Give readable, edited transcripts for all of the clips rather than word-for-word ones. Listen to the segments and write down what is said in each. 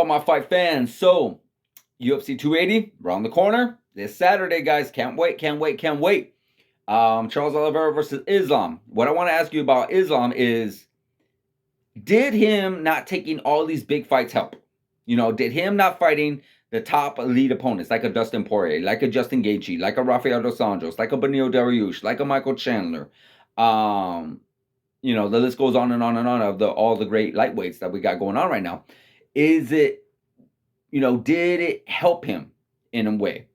all my fight fans? So, UFC 280 around the corner this Saturday, guys. Can't wait, can't wait, can't wait. Charles Oliveira versus Islam. What I want to ask you about Islam is, did him not taking all these big fights help? You know, did him not fighting the top elite opponents like a Dustin Poirier, like a Justin Gaethje, like a Rafael dos Anjos, like a Benil Dariush, like a Michael Chandler? The list goes on and on and on of all the great lightweights that we got going on right now. Is it, did it help him in a way?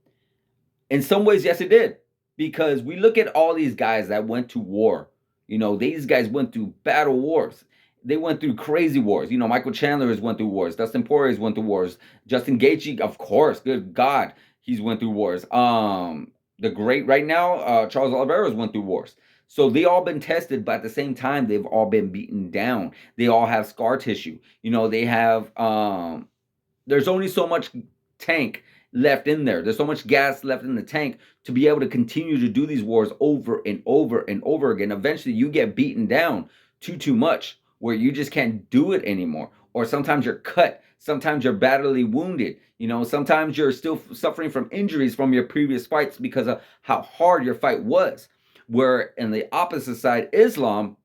In some ways, yes, it did. Because we look at all these guys that went to war. These guys went through battle wars. They went through crazy wars. Michael Chandler has went through wars. Dustin Poirier has went through wars. Justin Gaethje, of course, good God, he's went through wars. The great right now, Charles Oliveira has went through wars. So they all been tested, but at the same time, they've all been beaten down. They all have scar tissue. They have there's only so much tank left in there. There's so much gas left in the tank to be able to continue to do these wars over and over and over again. Eventually, you get beaten down too much where you just can't do it anymore. Or sometimes you're cut. Sometimes you're badly wounded. Sometimes you're still suffering from injuries from your previous fights because of how hard your fight was. Where in the opposite side, Islam,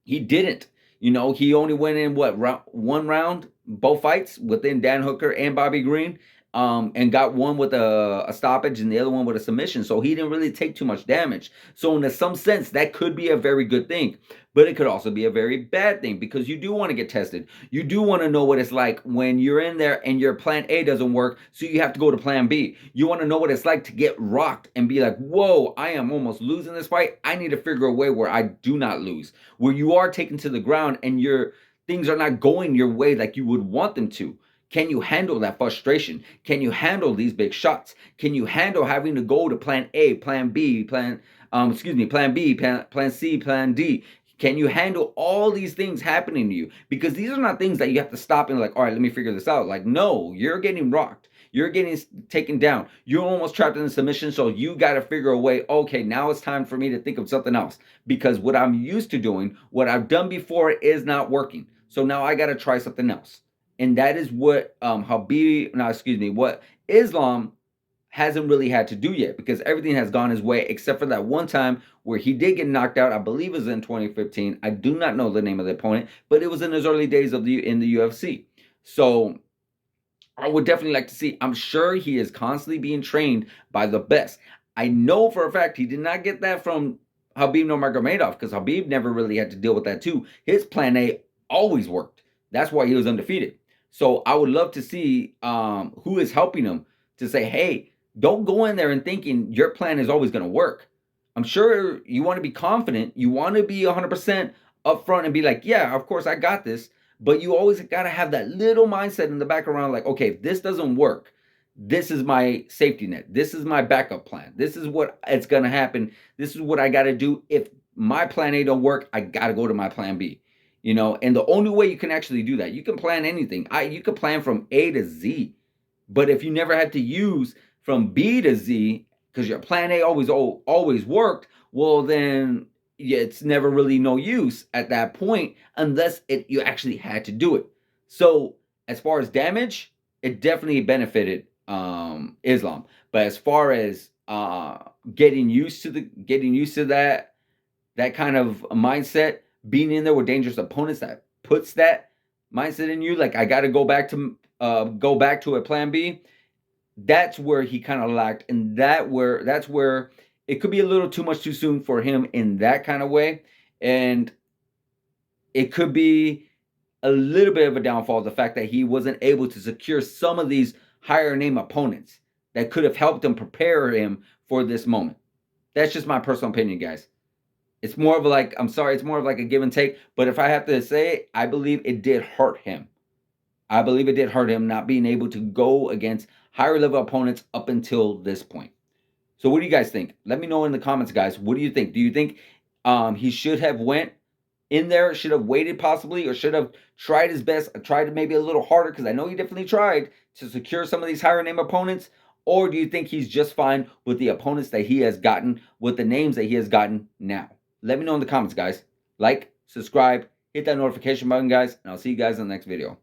he didn't. He only went in one round, both fights within Dan Hooker and Bobby Green, and got one with a stoppage and the other one with a submission. So he didn't really take too much damage. So in some sense, that could be a very good thing, but it could also be a very bad thing because you do want to get tested. You do want to know what it's like when you're in there and your plan A doesn't work, so you have to go to plan B. You want to know what it's like to get rocked and be like, whoa, I am almost losing this fight. I need to figure a way where I do not lose, where you are taken to the ground and your things are not going your way like you would want them to. Can you handle that frustration? Can you handle these big shots? Can you handle having to go to plan A, plan B, plan B, plan C, plan D? Can you handle all these things happening to you? Because these are not things that you have to stop and like, all right, let me figure this out. Like, no, you're getting rocked. You're getting taken down. You're almost trapped in a submission. So you got to figure a way. Okay, now it's time for me to think of something else because what I'm used to doing, what I've done before is not working. So now I got to try something else. And that is what what Islam hasn't really had to do yet because everything has gone his way except for that one time where he did get knocked out. I believe it was in 2015. I do not know the name of the opponent, but it was in his early days in the UFC. So I would definitely like to see. I'm sure he is constantly being trained by the best. I know for a fact he did not get that from Khabib Nurmagomedov because Khabib never really had to deal with that too. His plan A always worked. That's why he was undefeated. So I would love to see who is helping him to say, hey, don't go in there and thinking your plan is always going to work. I'm sure you want to be confident. You want to be 100% upfront and be like, yeah, of course I got this. But you always got to have that little mindset in the background like, okay, if this doesn't work, this is my safety net. This is my backup plan. This is what it's going to happen. This is what I got to do. If my plan A don't work, I got to go to my plan B. And the only way you can actually do that, you can plan anything. You can plan from A to Z. But if you never had to use from B to Z, because your plan A always worked, well, then it's never really no use at that point unless you actually had to do it. So as far as damage, it definitely benefited Islam. But as far as getting used to that kind of mindset, being in there with dangerous opponents that puts that mindset in you, like I got to go back to a plan B. That's where he kind of lacked, and that's where it could be a little too much too soon for him in that kind of way, and it could be a little bit of a downfall. The fact that he wasn't able to secure some of these higher name opponents that could have helped him prepare him for this moment. That's just my personal opinion, guys. It's more of like, I'm sorry, it's more of like a give and take. But if I have to say it, I believe it did hurt him. I believe it did hurt him not being able to go against higher level opponents up until this point. So what do you guys think? Let me know in the comments, guys. What do you think? Do you think he should have went in there, should have waited possibly, or should have tried his best, tried maybe a little harder? Because I know he definitely tried to secure some of these higher name opponents. Or do you think he's just fine with the opponents that he has gotten, with the names that he has gotten now? Let me know in the comments, guys. Like, subscribe, hit that notification button, guys, and I'll see you guys in the next video.